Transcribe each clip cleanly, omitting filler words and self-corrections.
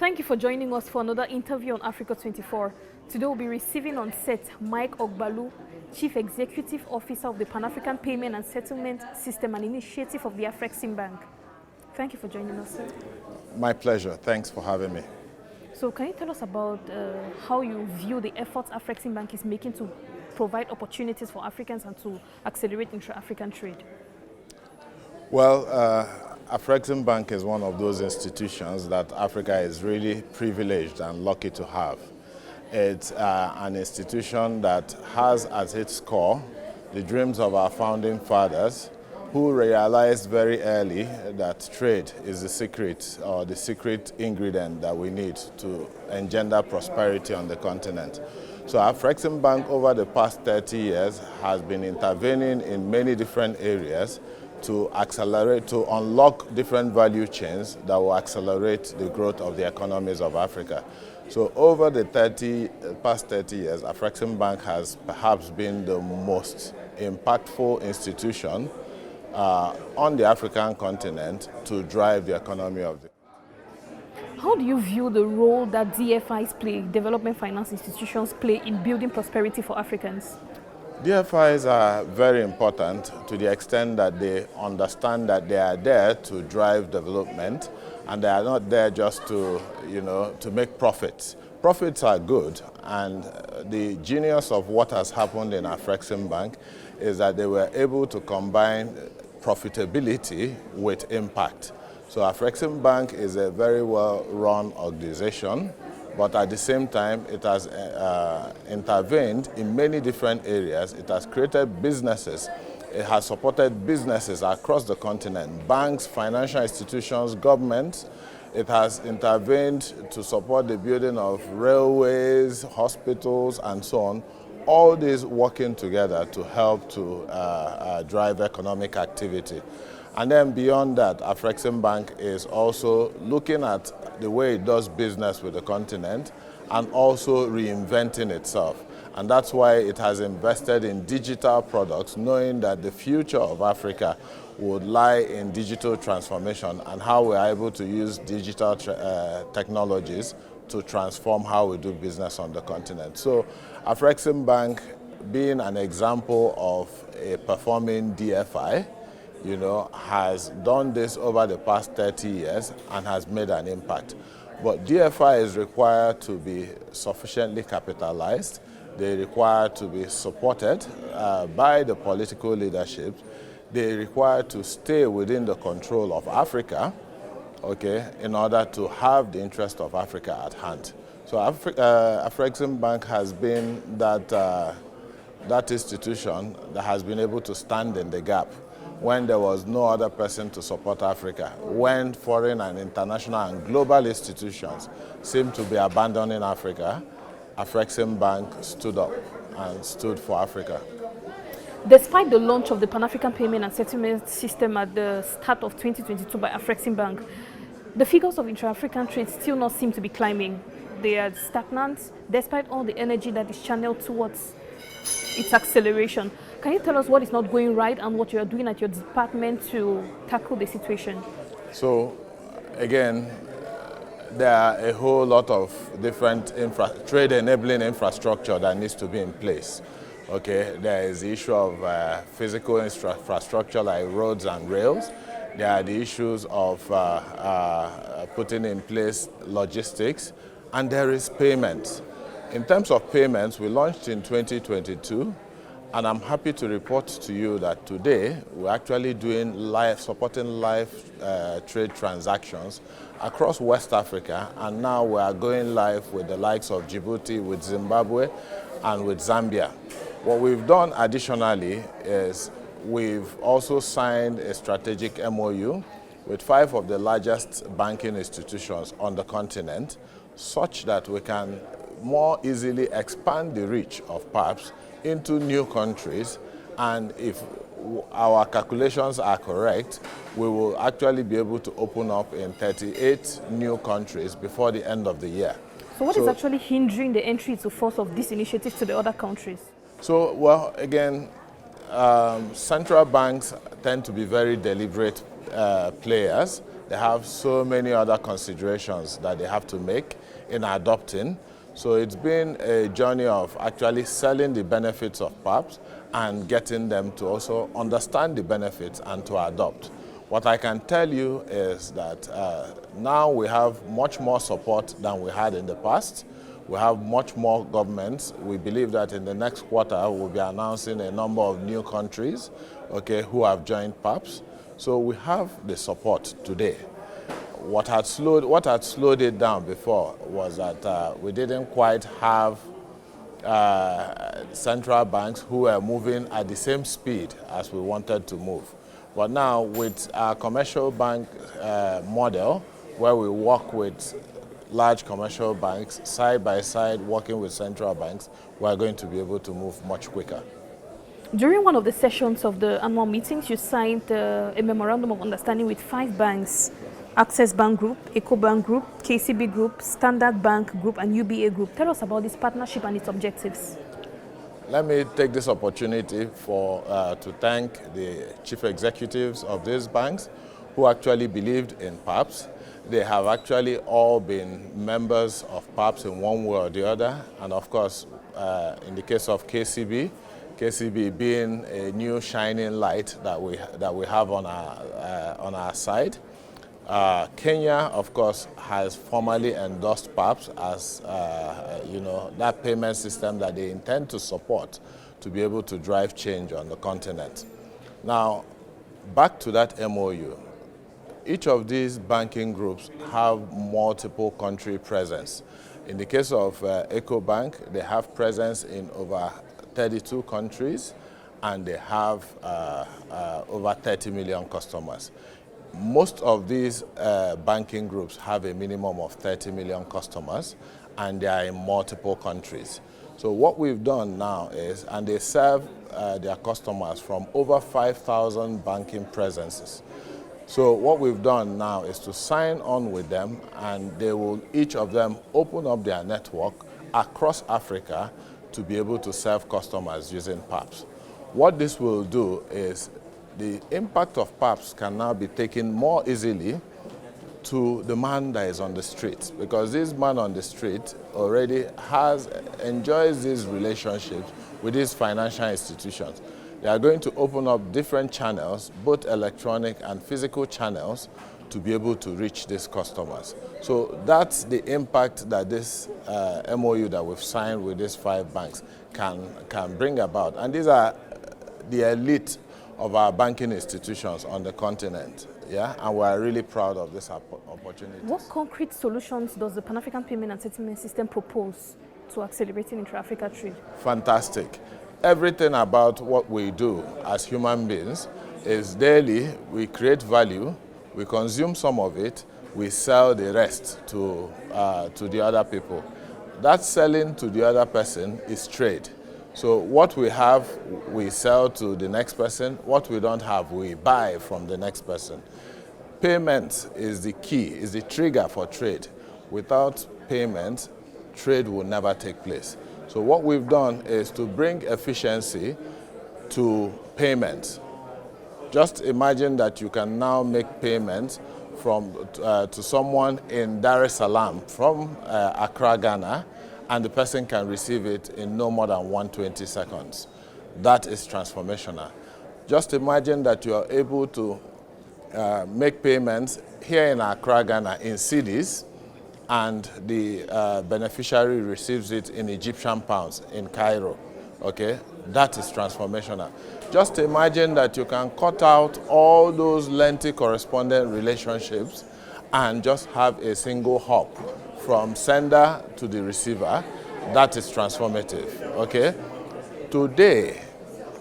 Thank you for joining us for another interview on Africa 24. Today we'll be receiving on set Mike Ogbalu, Chief Executive Officer of the Pan-African Payment and Settlement System, an initiative of the Afrexim Bank. Thank you for joining us, sir. My pleasure. Thanks for having me. So can you tell us about how you view the efforts Afrexim Bank is making to provide opportunities for Africans and to accelerate intra-African trade? Well, Afrexim Bank is one of those institutions that Africa is really privileged and lucky to have. It's an institution that has at its core the dreams of our founding fathers, who realized very early that trade is the secret or the secret ingredient that we need to engender prosperity on the continent. So Afrexim Bank over the past 30 years has been intervening in many different areas to accelerate, to unlock different value chains that will accelerate the growth of the economies of Africa. So over the past 30 years, Afrexim Bank has perhaps been the most impactful institution on the African continent to drive the economy of the country. How do you view the role that DFIs play, development finance institutions play, in building prosperity for Africans? DFIs are very important to the extent that they understand that they are there to drive development, and they are not there just to, to make profits. Profits are good, and the genius of what has happened in Afrexim Bank is that they were able to combine profitability with impact. So Afrexim Bank is a very well-run organization, but at the same time, it has intervened in many different areas. It has created businesses. It has supported businesses across the continent, banks, financial institutions, governments. It has intervened to support the building of railways, hospitals, and so on. All these working together to help to drive economic activity. And then beyond that, Afrexim Bank is also looking at the way it does business with the continent and also reinventing itself. And that's why it has invested in digital products, knowing that the future of Africa would lie in digital transformation and how we are able to use digital technologies to transform how we do business on the continent. So Afrexim Bank, being an example of a performing DFI, has done this over the past 30 years and has made an impact. But DFI is required to be sufficiently capitalized. They require to be supported by the political leadership. They require to stay within the control of Africa, in order to have the interest of Africa at hand. So Afrexim Bank has been that institution that has been able to stand in the gap when there was no other person to support Africa, when foreign and international and global institutions seemed to be abandoning Africa. Afrexim Bank stood up and stood for Africa. Despite the launch of the Pan-African Payment and Settlement System at the start of 2022 by Afrexim Bank, the figures of intra-African trade still not seem to be climbing. They are stagnant despite all the energy that is channeled towards its acceleration. Can you tell us what is not going right and what you are doing at your department to tackle the situation? So, again, there are a whole lot of different trade-enabling infrastructure that needs to be in place. There is the issue of physical infrastructure like roads and rails. There are the issues of putting in place logistics, and there is payments. In terms of payments, we launched in 2022, and I'm happy to report to you that today we're actually supporting live trade transactions across West Africa, and now we are going live with the likes of Djibouti, with Zimbabwe, and with Zambia. What we've done additionally is we've also signed a strategic MOU with 5 of the largest banking institutions on the continent, such that we can more easily expand the reach of PAPSS into new countries, and if our calculations are correct, we will actually be able to open up in 38 new countries before the end of the year. So what is actually hindering the entry into force of this initiative to the other countries? So, well, again, central banks tend to be very deliberate players, they have so many other considerations that they have to make in adopting. So it's been a journey of actually selling the benefits of PAPSS and getting them to also understand the benefits and to adopt. What I can tell you is that now we have much more support than we had in the past. We have much more governments. We believe that in the next quarter we'll be announcing a number of new countries, okay, who have joined PAPSS. So we have the support today. What had slowed it down before was that we didn't quite have central banks who were moving at the same speed as we wanted to move. But now with our commercial bank model, where we work with large commercial banks side by side, working with central banks, we are going to be able to move much quicker. During one of the sessions of the annual meetings, you signed a memorandum of understanding with 5 banks: Access Bank Group, EcoBank Group, KCB Group, Standard Bank Group, and UBA Group. Tell us about this partnership and its objectives. Let me take this opportunity to thank the chief executives of these banks who actually believed in PAPSS. They have actually all been members of PAPSS in one way or the other, and of course, in the case of KCB being a new shining light that we have on our side. Kenya, of course, has formally endorsed PAPSS as that payment system that they intend to support to be able to drive change on the continent. Now, back to that MOU. Each of these banking groups have multiple country presence. In the case of EcoBank, they have presence in over 32 countries, and they have over 30 million customers. Most of these banking groups have a minimum of 30 million customers, and they are in multiple countries. So what we've done now is, and they serve their customers from over 5,000 banking presences. So what we've done now is to sign on with them, and they will, each of them, open up their network across Africa to be able to serve customers using PAPSS. What this will do is the impact of PAPSS can now be taken more easily to the man that is on the street, because this man on the street already enjoys these relationships with these financial institutions. They are going to open up different channels, both electronic and physical channels, to be able to reach these customers. So that's the impact that this MOU that we've signed with these 5 banks can bring about. And these are the elite of our banking institutions on the continent, yeah, and we are really proud of this opportunity. What concrete solutions does the Pan-African payment and settlement system propose to accelerating intra-Africa trade? Fantastic. Everything about what we do as human beings is daily. We create value, we consume some of it, we sell the rest to the other people. That selling to the other person is trade. So what we have, we sell to the next person. What we don't have, we buy from the next person. Payment is the key, is the trigger for trade. Without payment, trade will never take place. So what we've done is to bring efficiency to payment. Just imagine that you can now make payments to someone in Dar es Salaam from Accra, Ghana, and the person can receive it in no more than 120 seconds. That is transformational. Just imagine that you are able to make payments here in Accra, Ghana, in cedis, and the beneficiary receives it in Egyptian pounds in Cairo. Okay, that is transformational. Just imagine that you can cut out all those lengthy correspondent relationships and just have a single hop from sender to the receiver. That is transformative. Okay, today,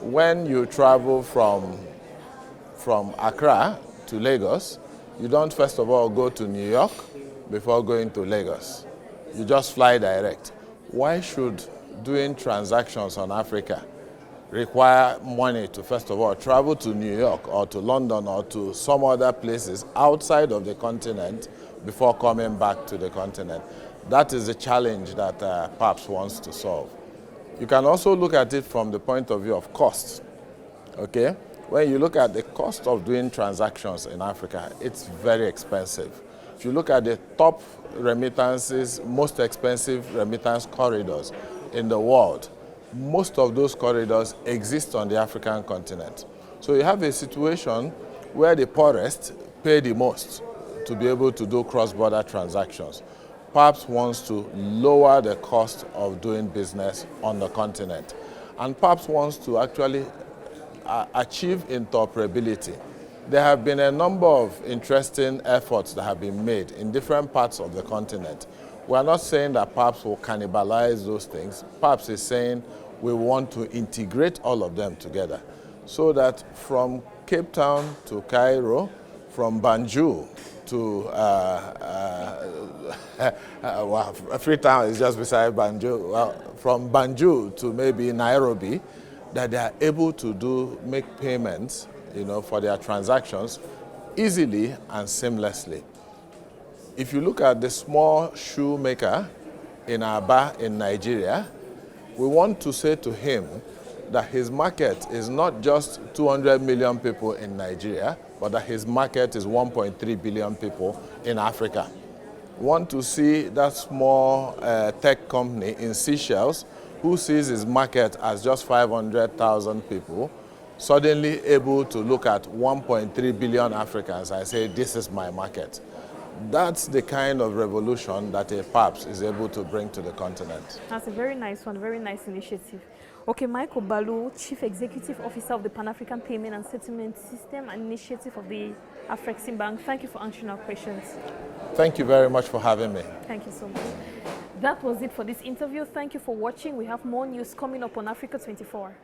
when you travel from Accra to Lagos, you don't first of all go to New York before going to Lagos. You just fly direct. Why should doing transactions on Africa require money to first of all travel to New York or to London or to some other places outside of the continent before coming back to the continent? That is the challenge that PAPSS wants to solve. You can also look at it from the point of view of cost. Okay? when you look at the cost of doing transactions in Africa, it's very expensive. If you look at the top remittances, most expensive remittance corridors in the world, most of those corridors exist on the African continent. So you have a situation where the poorest pay the most to be able to do cross-border transactions. PAPSS wants to lower the cost of doing business on the continent. And PAPSS wants to actually achieve interoperability. There have been a number of interesting efforts that have been made in different parts of the continent. We are not saying that PAPSS will cannibalize those things. PAPSS is saying we want to integrate all of them together so that from Cape Town to Cairo, from Banjul to well, Freetown is just beside Banjul. Well, from Banjul to maybe Nairobi, that they are able to make payments, for their transactions easily and seamlessly. If you look at the small shoemaker in Aba in Nigeria, we want to say to him that his market is not just 200 million people in Nigeria, but that his market is 1.3 billion people in Africa. We want to see that small tech company in Seychelles who sees his market as just 500,000 people, suddenly able to look at 1.3 billion Africans and say, this is my market. That's the kind of revolution that a PAPSS is able to bring to the continent. That's a very nice one, very nice initiative. Okay, Mike Ogbalu, Chief Executive Officer of the Pan-African Payment and Settlement System and Initiative of the Afrexim Bank. Thank you for answering our questions. Thank you very much for having me. Thank you so much. That was it for this interview. Thank you for watching. We have more news coming up on Africa 24.